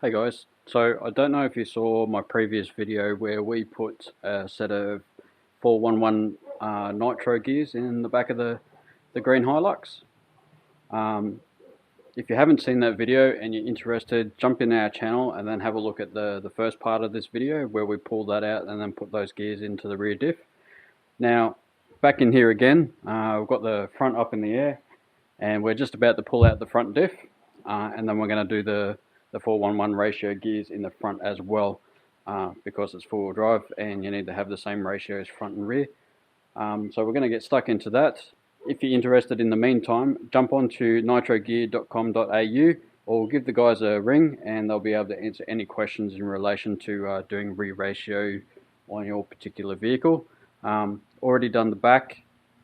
Hey guys, so I don't know if you saw my previous video where we put a set of 411 nitro gears in the back of the green Hilux. If you haven't seen that video and you're interested, jump in our channel and then have a look at the first part of this video where we pull that out and then put those gears into the rear diff. Now, back in here again, we've got the front up in the air and we're just about to pull out the front diff and then we're going to do the 411 ratio gears in the front as well because it's four-wheel drive and you need to have the same ratios front and rear. So we're going to get stuck into that. If you're interested in the meantime, jump onto nitrogear.com.au or give the guys a ring and they'll be able to answer any questions in relation to doing rear ratio on your particular vehicle. Already done the back.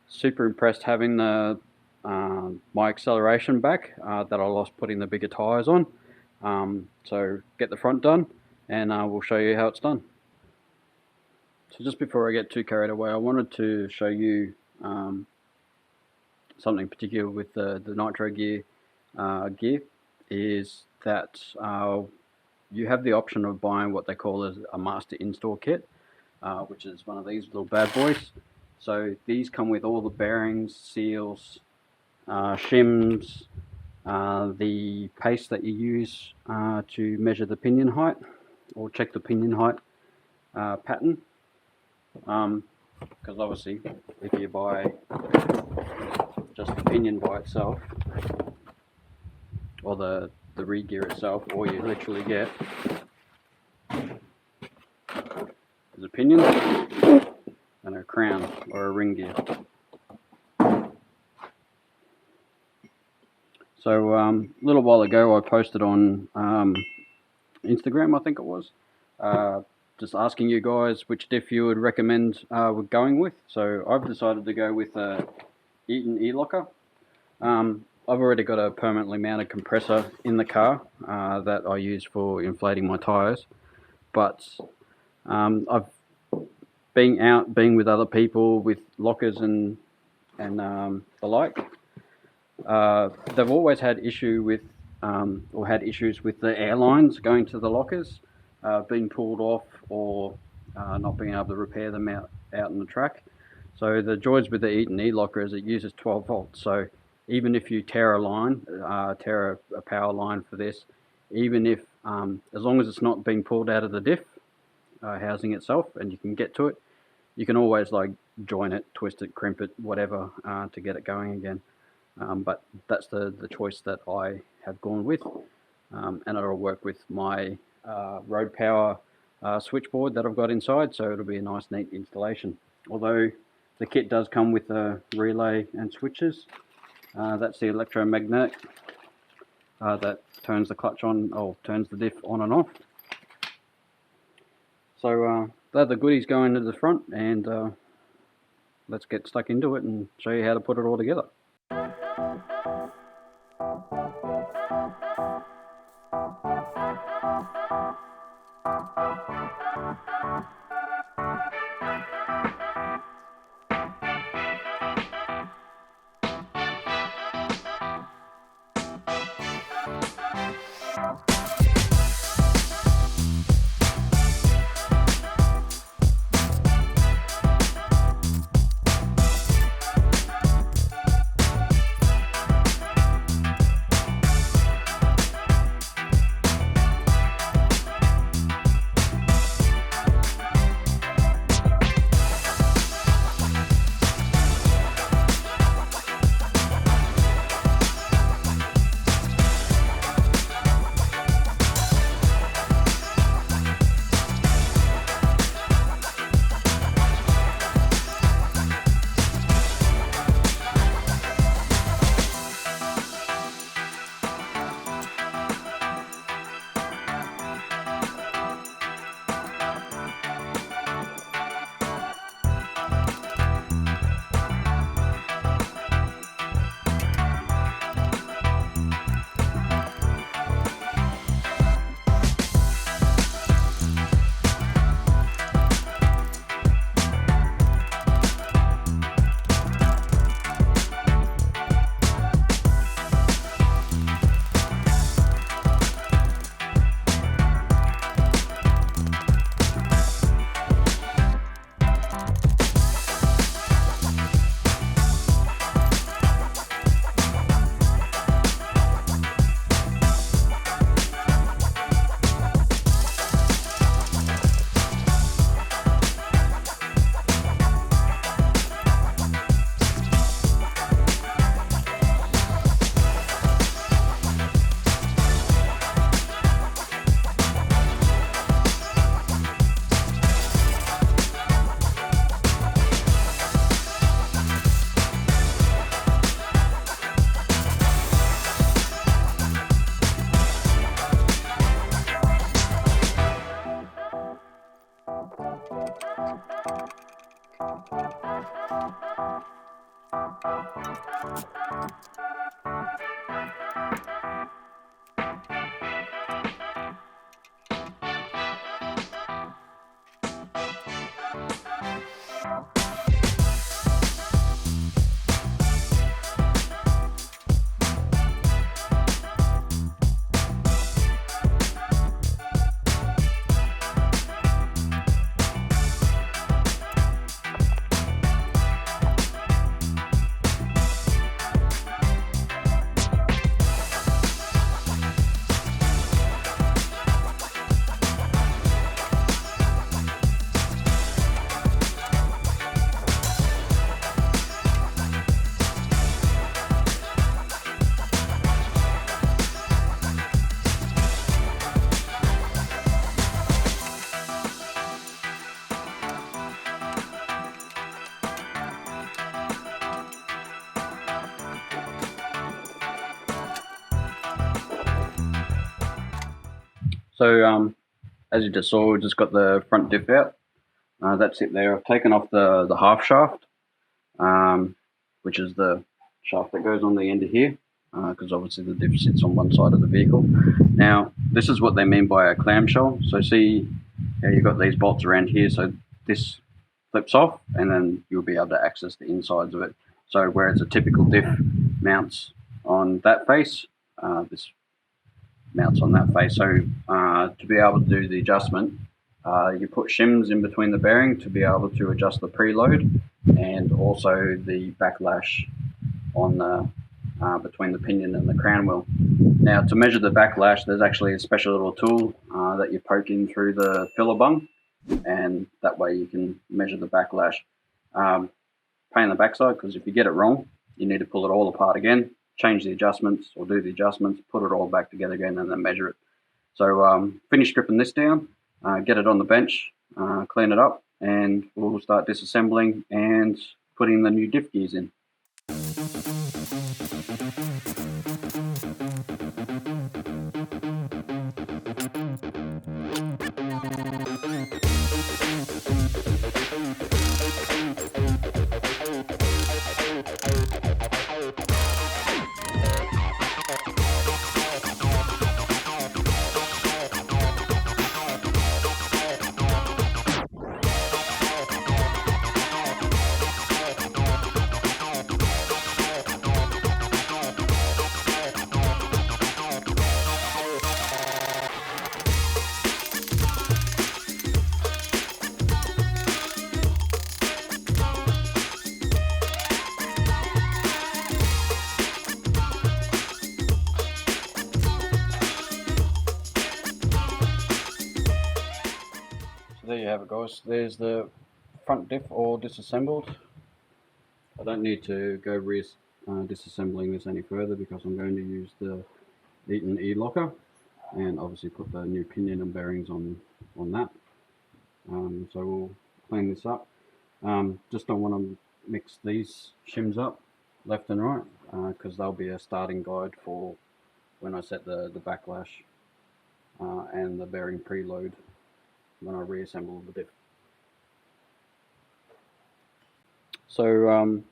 Super impressed having the my acceleration back that I lost putting the bigger tyres on. So get the front done and we'll show you how it's done. So just before I get too carried away, I wanted to show you something particular with the nitro gear is that you have the option of buying what they call as a master install kit, which is one of these little bad boys. So these come with all the bearings, seals, shims, the paste that you use to measure the pinion height or check the pinion height pattern, because obviously if you buy just the pinion by itself or the rear gear itself, all you literally get is a pinion and a crown or a ring gear. So a little while ago I posted on Instagram, I think it was, just asking you guys which diff you would recommend we're going with. So I've decided to go with a Eaton E-Locker. I've already got a permanently mounted compressor in the car that I use for inflating my tyres, but I've been with other people with lockers and the like. They've always had issue with or had issues with the airlines going to the lockers being pulled off or not being able to repair them out in the track. So the joys with the Eaton E-Locker is it uses 12 volts. So even if you tear a line, tear a power line for this, even if as long as it's not being pulled out of the diff housing itself and you can get to it, you can always like join it, twist it, crimp it, whatever to get it going again. But that's the choice that I have gone with, and it'll work with my road power switchboard that I've got inside, so it'll be a nice neat installation. Although the kit does come with a relay and switches. That's the electromagnet that turns the clutch on, or turns the diff on and off. So they're the goodies going to the front, and let's get stuck into it and show you how to put it all together. So as you just saw, we just got the front diff out. That's it there. I've taken off the half shaft, which is the shaft that goes on the end of here, because obviously the diff sits on one side of the vehicle. Now, this is what they mean by a clamshell. So see how you've got these bolts around here, so this flips off, and then you'll be able to access the insides of it. So whereas a typical diff mounts on that face, this mounts on that face. So to be able to do the adjustment, you put shims in between the bearing to be able to adjust the preload and also the backlash on the between the pinion and the crown wheel. Now, to measure the backlash, there's actually a special little tool that you poke in through the filler bung, and that way you can measure the backlash. Pain in the backside, because if you get it wrong, you need to pull it all apart again, change the adjustments or do the adjustments, put it all back together again, and then measure it. So finish stripping this down, get it on the bench, clean it up, and we'll start disassembling and putting the new diff gears in. So there you have it, guys. There's the front diff all disassembled. I don't need to go disassembling this any further because I'm going to use the Eaton E-locker and obviously put the new pinion and bearings on that. So we'll clean this up. Just don't want to mix these shims up left and right because they'll be a starting guide for when I set the backlash and the bearing preload when I reassemble the diff. So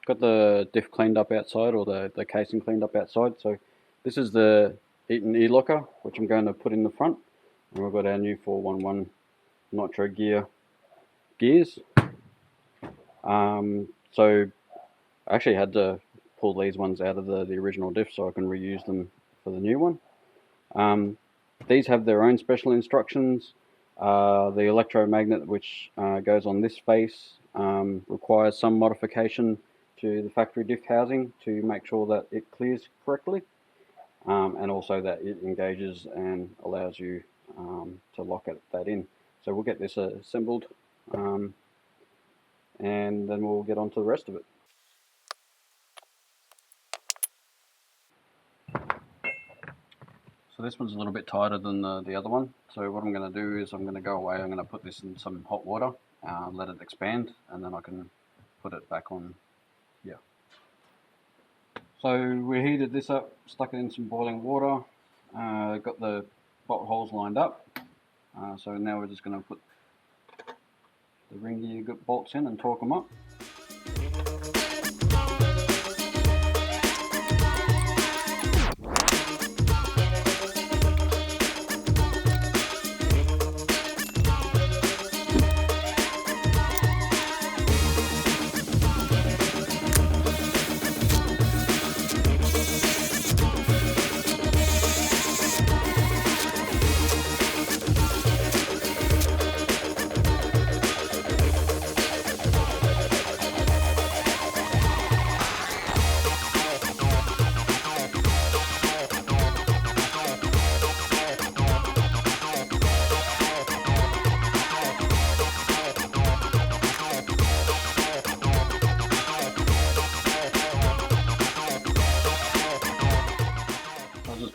got the diff cleaned up outside, or the casing cleaned up outside. So this is the Eaton E-locker, which I'm going to put in the front. And we've got our new 411 nitro gears. So I actually had to pull these ones out of the original diff so I can reuse them for the new one. These have their own special instructions. The electromagnet which goes on this face requires some modification to the factory diff housing to make sure that it clears correctly, and also that it engages and allows you to lock that in. So we'll get this assembled and then we'll get on to the rest of it. So this one's a little bit tighter than the other one. So what I'm going to do is I'm going to go away, I'm going to put this in some hot water, let it expand, and then I can put it back on here. So we heated this up, stuck it in some boiling water, got the bolt holes lined up. So now we're just going to put the ring gear bolts in and torque them up.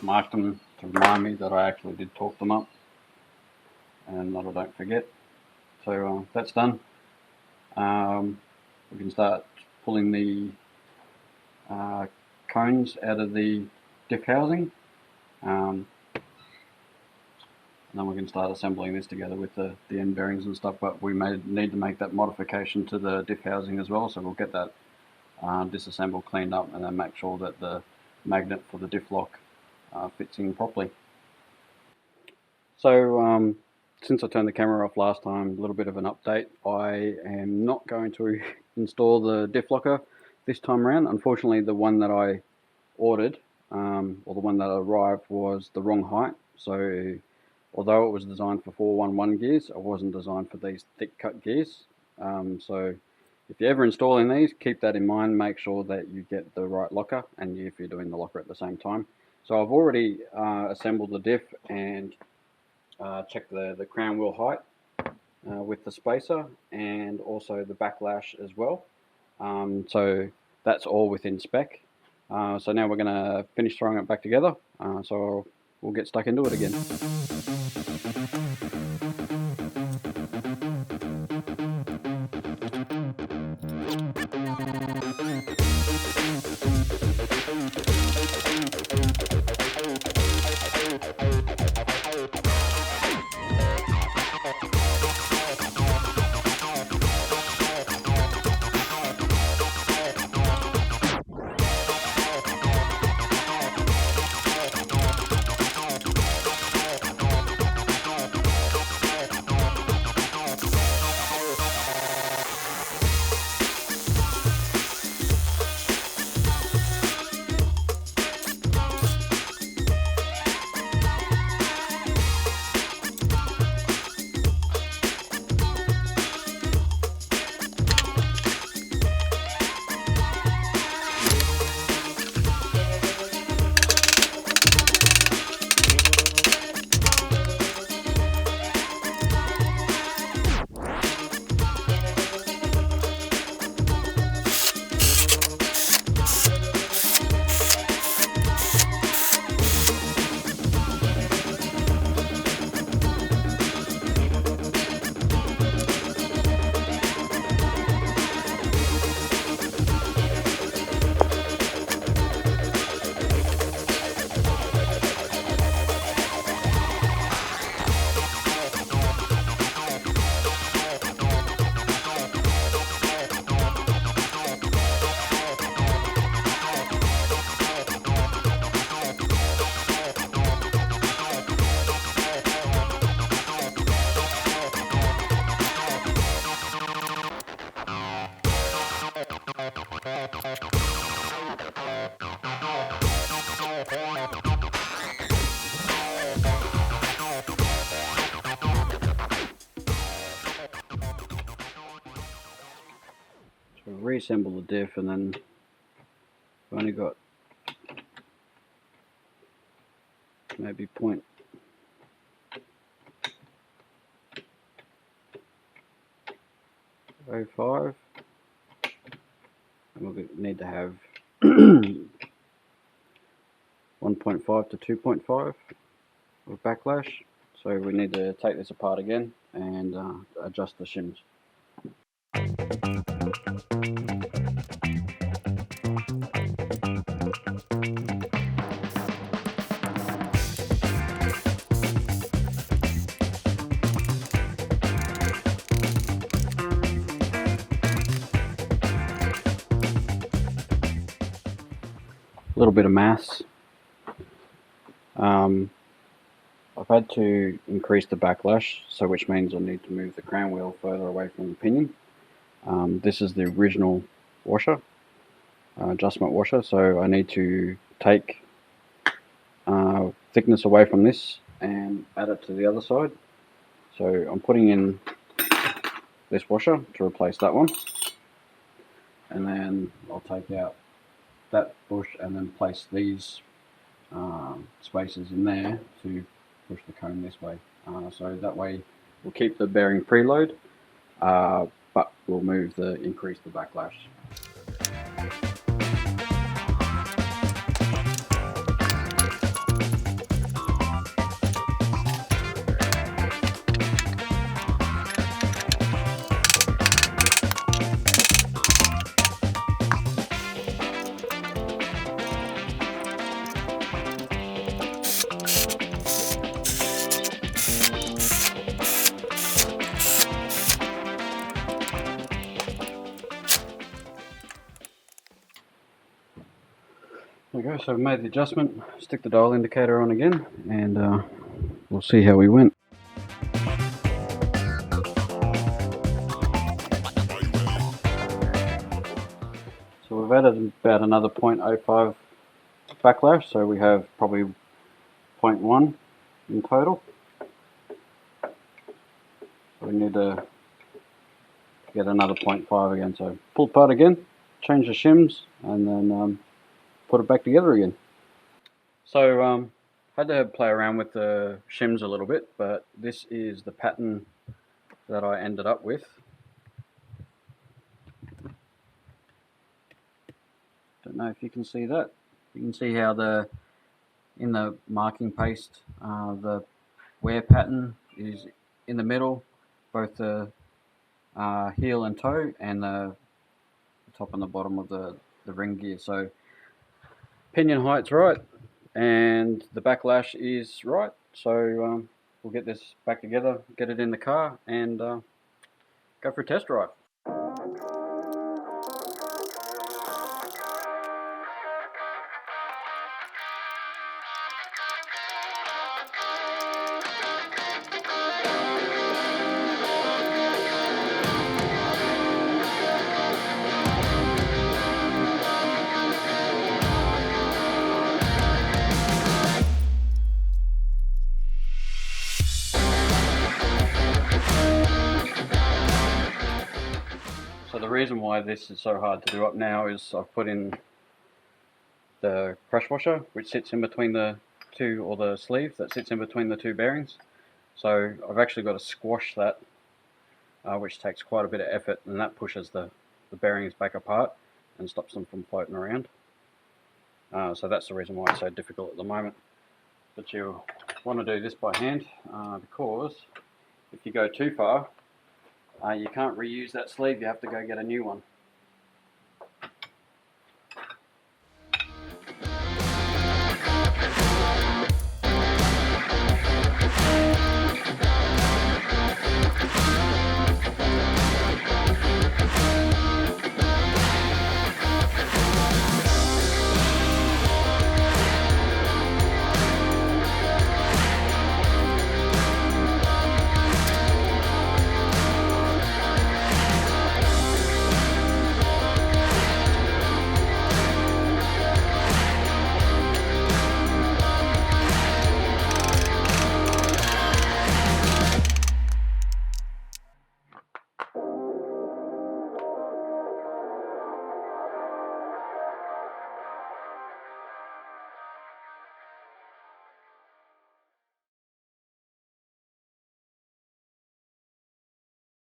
Marked them to remind me that I actually did torque them up and that I don't forget. So that's done. We can start pulling the cones out of the diff housing. then we can start assembling this together with the end bearings and stuff. But we may need to make that modification to the diff housing as well, so we'll get that disassembled, cleaned up, and then make sure that the magnet for the diff lock fits in properly. So since I turned the camera off last time, a little bit of an update. I am not going to install the diff locker this time around. Unfortunately, the one that I ordered, or the one that arrived, was the wrong height. So although it was designed for 411 gears, it wasn't designed for these thick cut gears. So if you're ever installing these, keep that in mind. Make sure that you get the right locker, and if you're doing the locker at the same time. So I've already assembled the diff and checked the crown wheel height with the spacer, and also the backlash as well. So that's all within spec. So now we're going to finish throwing it back together. So we'll get stuck into it again. So reassemble the diff, and then we've only got maybe 0.05, and we'll need to have 1.5 to 2.5 of backlash. So we need to take this apart again and adjust the shims. A little bit of mass. I've had to increase the backlash, so which means I need to move the crown wheel further away from the pinion. This is the original washer, adjustment washer, so I need to take thickness away from this and add it to the other side. So I'm putting in this washer to replace that one, and then I'll take out that bush and then place these spacers in there to push the cone this way. So that way we'll keep the bearing preload, but we'll increase the backlash. Okay, so we've made the adjustment. Stick the dial indicator on again, and we'll see how we went. So we've added about another 0.05 backlash, so we have probably 0.1 in total. So we need to get another 0.5 again. So pull apart again, change the shims, and then put it back together again. So had to play around with the shims a little bit, but this is the pattern that I ended up with. Don't know if you can see that. You can see how in the marking paste, the wear pattern is in the middle, both the heel and toe, and the top and the bottom of the ring gear. So pinion height's right, and the backlash is right. So we'll get this back together, get it in the car, and go for a test drive. So the reason why this is so hard to do up now is I've put in the crush washer, which sits in between the two, or the sleeve that sits in between the two bearings. So I've actually got to squash that, which takes quite a bit of effort, and that pushes the bearings back apart and stops them from floating around. So that's the reason why it's so difficult at the moment. But you want to do this by hand, because if you go too far, you can't reuse that sleeve, you have to go get a new one.